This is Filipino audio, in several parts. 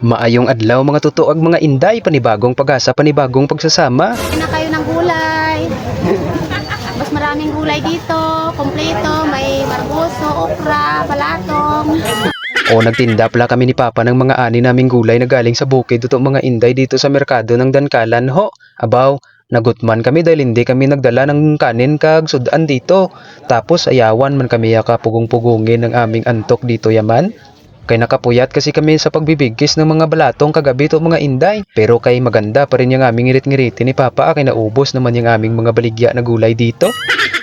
Maayong adlaw mga tutuog mga inday, panibagong pag-asa, panibagong pagsasama. Na kayo ng gulay. Mas maraming gulay dito, kompleto, may margoso, okra, balatong. O nagtinda pala kami ni Papa ng mga ani naming gulay na galing sa bukid tuto mga inday dito sa merkado ng Dankalan ho. Abaw, nagutman kami dahil hindi kami nagdala ng kanin kag sudan dito. Tapos ayawan man kami pugong-pugungin ng aming antok dito yaman. Kay nakapuyat kasi kami sa pagbibigkis ng mga balatong kagabi to mga inday. Pero kay maganda pa rin yung aming ngirit-ngiriti ni Papa kay naubos naman yung aming mga baligya na gulay dito.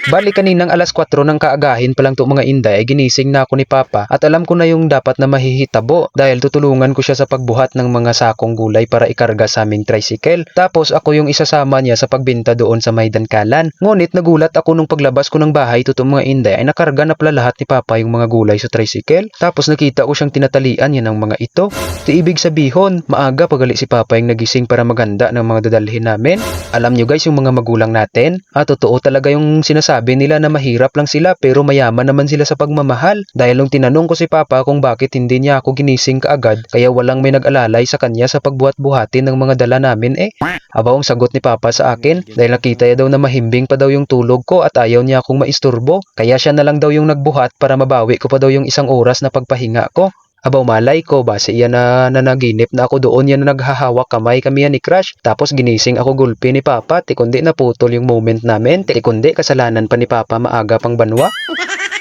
Bali kaninang alas 4 ng kaagahin pa lang to mga inday ay ginising na ako ni Papa at alam ko na yung dapat na mahihitabo dahil tutulungan ko siya sa pagbuhat ng mga sakong gulay para ikarga sa aming tricycle. Tapos ako yung isasama niya sa pagbinta doon sa may Dankalan. Ngunit nagulat ako nung paglabas ko ng bahay to mga inday ay nakarga na pala lahat ni Papa yung mga gulay sa tricycle. Tapos nakita ko siyang tinatalian yan ng mga ito. Ibig sabihon, maaga pagali si Papa yung nagising para maganda ng mga dadalhin namin. Alam nyo guys yung mga magulang natin, totoo talaga yung sinasabi nila na mahirap lang sila pero mayaman naman sila sa pagmamahal. Dahil nung tinanong ko si Papa kung bakit hindi niya ako ginising kaagad kaya walang may nag-alalay sa kanya sa pagbuhat-buhatin ng mga dala namin Abaw ang sagot ni Papa sa akin dahil nakita niya daw na mahimbing pa daw yung tulog ko at ayaw niya akong maisturbo. Kaya siya na lang daw yung nagbuhat para mabawi ko pa daw yung isang oras na pagpahinga ko. Abaw malay ko, base yan na naginip na ako doon yan na naghahawak kamay kami yan ni Crush. Tapos ginising ako gulpi ni Papa, tikundi naputol yung moment namin, tikundi kasalanan pa ni Papa maaga pang banwa.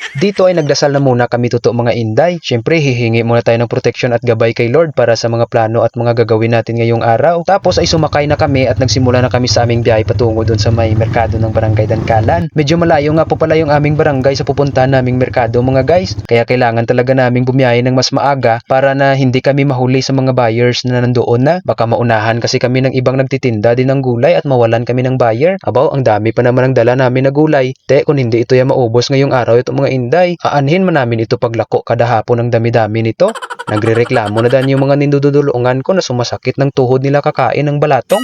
Dito ay nagdasal na muna kami tuto mga inday. Siyempre hihingi muna tayo ng protection at gabay kay Lord para sa mga plano at mga gagawin natin ngayong araw. Tapos ay sumakay na kami at nagsimula na kami sa aming biyahe patungo doon sa may merkado ng Barangay Dankalan. Medyo malayo nga po pala yung aming barangay sa pupuntahan naming merkado mga guys. Kaya kailangan talaga naming bumiyahe ng mas maaga para na hindi kami mahuli sa mga buyers na nandoon na. Baka maunahan kasi kami ng ibang nagtitinda din ng gulay at mawalan kami ng buyer. Abaw, ang dami pa naman ang dala namin na gulay. Kung hindi ito yung maubos ngayong araw ito mga inday, aanhin man namin ito paglako kada hapon ng dami-dami nito. Nagrereklamo na dan yung mga nindududulungan ko na sumasakit ng tuhod nila kakain ng balatong.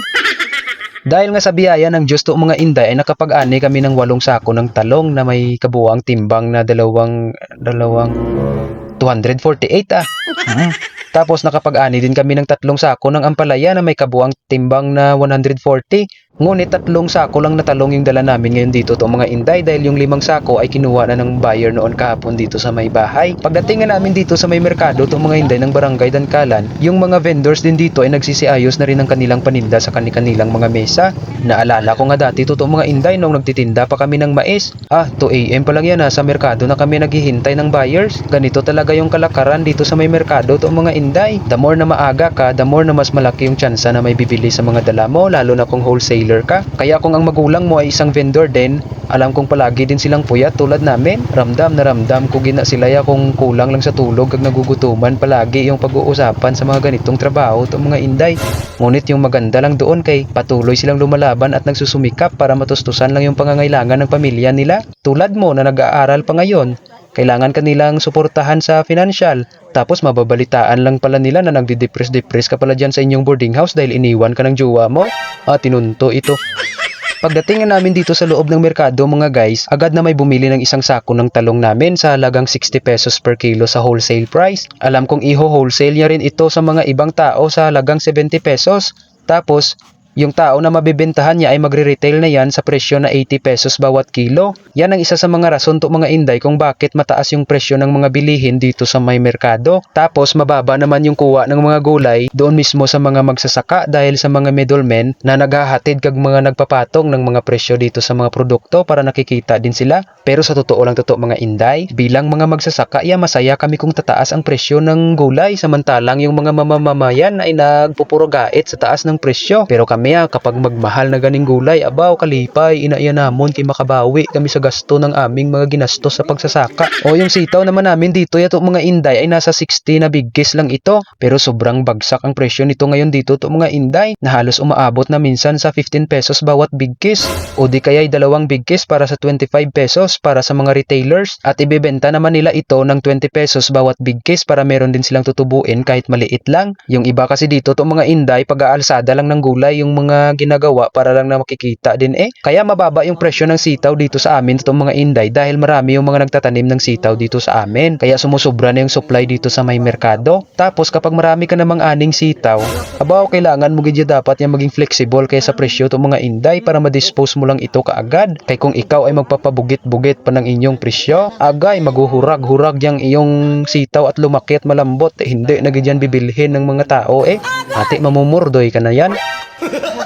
Dahil nga sa biyaya ng Diyos to mga inday ay nakapag-ani kami ng 8 sako ng talong na may kabuang timbang na dalawang 248 Tapos nakapag-ani din kami ng 3 sako ng ampalaya na may kabuang timbang na 140. Ngunit 3 sako lang na talong yung dala namin ngayon dito to mga inday dahil yung 5 sako ay kinuha na ng buyer noon kahapon dito sa may bahay. Pagdating nga namin dito sa may merkado to mga inday ng Barangay Dankalan, yung mga vendors din dito ay nagsisiayos na rin ng kanilang paninda sa kanilang mga mesa. Naalala ko nga dati to mga inday nung nagtitinda pa kami ng mais. 2 AM pa lang yan sa merkado na kami naghihintay ng buyers. Ganito talaga yung kalakaran dito sa may merkado to mga inday. The more na maaga ka, the more na mas malaki yung tsansa na may bibili sa mga dala mo lalo na kung wholesale ka. Kaya kung ang magulang mo ay isang vendor din, alam kong palagi din silang puyat tulad namin. Ramdam na ramdam ko gina sila kung kulang lang sa tulog kag nagugutuman palagi yung pag-uusapan sa mga ganitong trabaho to mga inday. Ngunit yung maganda lang doon kay patuloy silang lumalaban at nagsusumikap para matustusan lang yung pangangailangan ng pamilya nila. Tulad mo na nag-aaral pa ngayon, kailangan kanilang suportahan sa financial. Tapos mababalitaan lang pala nila na nagdi-depress ka pala dyan sa inyong boarding house dahil iniwan ka ng jowa mo. Tinunto ito. Pagdating namin dito sa loob ng merkado mga guys, agad na may bumili ng 1 sako ng talong namin sa halagang 60 pesos per kilo sa wholesale price. Alam kong wholesale niya rin ito sa mga ibang tao sa halagang 70 pesos. Tapos, yung tao na mabibentahan niya ay magre-retail na yan sa presyo na 80 pesos bawat kilo. Yan ang isa sa mga rason to mga inday kung bakit mataas yung presyo ng mga bilihin dito sa may merkado. Tapos mababa naman yung kuha ng mga gulay doon mismo sa mga magsasaka dahil sa mga middlemen na naghahatid kag mga nagpapatong ng mga presyo dito sa mga produkto para nakikita din sila. Pero sa totoo mga inday, bilang mga magsasaka, masaya kami kung tataas ang presyo ng gulay samantalang yung mga mamamayan ay nagpupurogait sa taas ng presyo. Pero kami kapag magmahal na ganing gulay, abaw kalipay, inaiya namon kay makabawi kami sa gasto ng aming mga ginastos sa pagsasaka. Yung sitaw naman namin dito yato mga inday ay nasa 60 na bigkis lang ito. Pero sobrang bagsak ang presyo nito ngayon dito to mga inday na halos umaabot na minsan sa 15 pesos bawat bigkis. O di kaya 2 bigkis para sa 25 pesos para sa mga retailers at ibebenta naman nila ito ng 20 pesos bawat bigkis para meron din silang tutubuin kahit maliit lang. Yung iba kasi dito to mga inday pag-aalsada lang ng gulay yung mga ginagawa para lang na makikita din eh. Kaya mababa yung presyo ng sitaw dito sa amin itong mga Inday dahil marami yung mga nagtatanim ng sitaw dito sa amin. Kaya sumusubra na yung supply dito sa may merkado. Tapos kapag marami ka namang aning sitaw, abaw kailangan mo gid dapat yung maging flexible kaya sa presyo itong mga Inday para ma-dispose mo lang ito kaagad. Kay kung ikaw ay magpapabugit-bugit pa ng inyong presyo, agay maguhurag-hurag yang iyong sitaw at lumaki at malambot, hindi na gid yan bibilhin ng mga tao eh. Ate mamumurdoy ka na yan.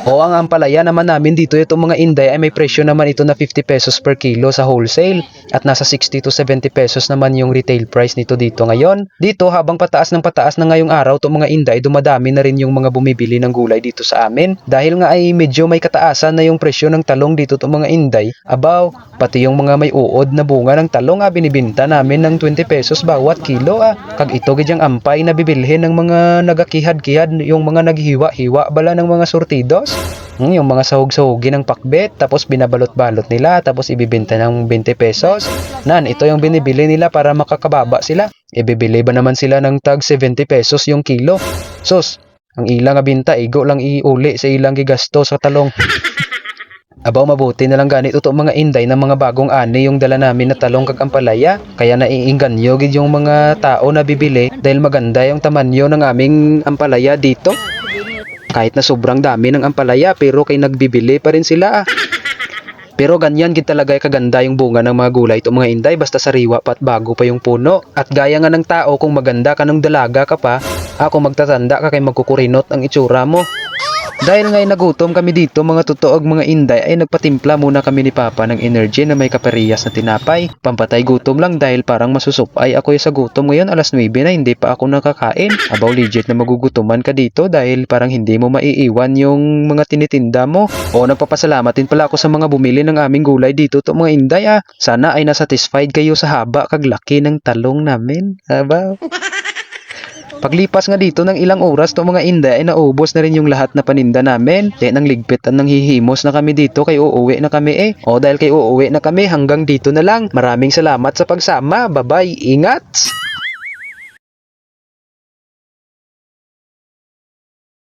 O ang ampalaya naman namin dito itong mga Inday ay may presyo naman ito na 50 pesos per kilo sa wholesale at nasa 60 to 70 pesos naman yung retail price nito dito ngayon. Dito habang pataas ng pataas na ngayong araw itong mga Inday, dumadami na rin yung mga bumibili ng gulay dito sa amin. Dahil nga ay medyo may kataasan na yung presyo ng talong dito itong mga Inday, abaw, pati yung mga may uod na bunga ng talong binibinta namin ng 20 pesos bawat kilo Kag ito gidyang ampay na bibilhin ng mga nagakihad-kihad, yung mga naghiwa-hiwa bala ng mga surtidos. Yung mga sahog-sahogi ng pakbet, tapos binabalot-balot nila, tapos ibibenta ng 20 pesos. Ito yung binibili nila para makakababa sila. Ibibili ba naman sila ng tag 70 pesos yung kilo? Sus, ang ilang binta, igo lang iuli sa ilang gigasto sa talong. Abaw mabuti na lang ganito itong mga Inday ng mga bagong ani yung dala namin na talong kag ampalaya. Kaya naiinganyo gid yung mga tao na bibili dahil maganda yung tamanyo ng aming ampalaya dito. Kahit na sobrang dami ng ampalaya pero kay nagbibili pa rin sila Pero ganyan gid talaga kaganda yung bunga ng mga gulay itong mga Inday basta sariwa pa at bago pa yung puno. At gaya nga ng tao kung maganda ka ng dalaga ka pa, kung magtatanda ka kay magkukurinot ang itsura mo. Dahil ngay nagutom kami dito mga totoog mga Inday ay nagpatimpla muna kami ni Papa ng energy na may kaparehas na tinapay. Pampatay gutom lang dahil parang masusupay ako sa gutom ngayon alas 9 na hindi pa ako nakakain. Abaw legit na magugutuman ka dito dahil parang hindi mo maiiwan yung mga tinitinda mo. O nagpapasalamat din pala ako sa mga bumili ng aming gulay dito to mga Inday Sana ay nasatisfied kayo sa haba kag laki ng talong namin. Abaw. Paglipas nga dito ng ilang oras to mga Inday ay naubos na rin yung lahat na paninda namin. Then ang ligpitan ng hihimos na kami dito kay uuwi na kami O dahil kay uuwi na kami hanggang dito na lang. Maraming salamat sa pagsama. Bye-bye. Ingat!